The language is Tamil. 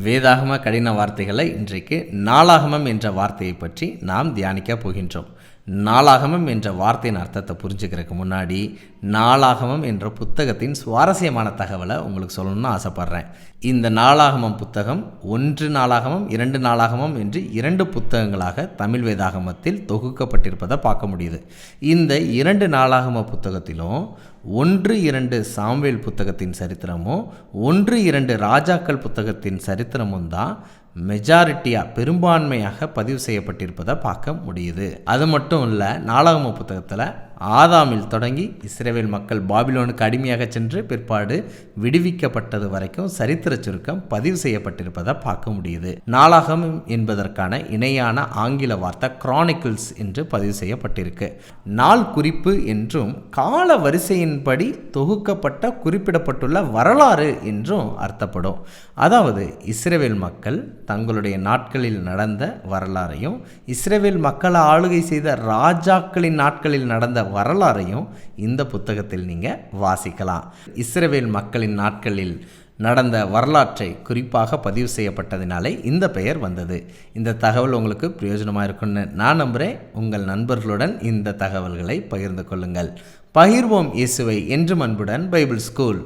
வேதாகம கடின வார்த்தைகளை இன்றைக்கு நாளாகமம் என்ற வார்த்தையை பற்றி நாம் தியானிக்க போகின்றோம். நாளாகமம் என்ற வார்த்தையின் அர்த்தத்தை புரிஞ்சுக்கிறதுக்கு முன்னாடி நாளாகமம் என்ற புத்தகத்தின் சுவாரஸ்யமான தகவலை உங்களுக்கு சொல்லணும்னு ஆசைப்பட்றேன். இந்த நாளாகமம் புத்தகம் 1 நாளாகமம் 2 நாளாகமம் என்று 2 புத்தகங்களாக தமிழ் வேதாகமத்தில் தொகுக்கப்பட்டிருப்பதை பார்க்க முடியுது. இந்த 2 நாளாகம புத்தகத்திலும் 1-2 சாமுவேல் புத்தகத்தின் சரித்திரமும் 1-2 ராஜாக்கள் புத்தகத்தின் சரித்திரமும் தான் பெரும்பான்மையாக பதிவு செய்யப்பட்டிருப்பதை பார்க்க முடியுது. அது மட்டும் இல்லை, நாளாகம புத்தகத்தில் ஆதாமில் தொடங்கி இஸ்ரவேல் மக்கள் பாபிலோனுக்கு அடிமையாக சென்று பிற்பாடு விடுவிக்கப்பட்டது வரைக்கும் சரித்திர சுருக்கம் பதிவு செய்யப்பட்டிருப்பதை பார்க்க முடியுது. நாளாகமம் என்பதற்கான இணையான ஆங்கில வார்த்தை கிரானிக்கிள்ஸ் என்று பதிவு செய்யப்பட்டிருக்கு. நாள் குறிப்பு என்றும் கால வரிசையின்படி தொகுக்கப்பட்ட குறிப்பிடப்பட்டுள்ள வரலாறு என்றும் அர்த்தப்படும். அதாவது இஸ்ரவேல் மக்கள் தங்களுடைய நாட்களில் நடந்த வரலாறையும் இஸ்ரவேல் மக்களை ஆளுகை செய்த ராஜாக்களின் நாட்களில் நடந்த வரலாறையும் இந்த புத்தகத்தில் நீங்கள் வாசிக்கலாம். இஸ்ரவேல் மக்களின் நாட்களில் நடந்த வரலாற்றை குறிப்பாக பதிவு செய்யப்பட்டதினாலே இந்த பெயர் வந்தது. இந்த தகவல் உங்களுக்கு பிரயோஜனமாக இருக்குன்னு நான் நம்புகிறேன். உங்கள் நண்பர்களுடன் இந்த தகவல்களை பகிர்ந்து கொள்ளுங்கள். பகிர்வோம் இயேசுவை என்றும் அன்புடன் பைபிள் ஸ்கூல்.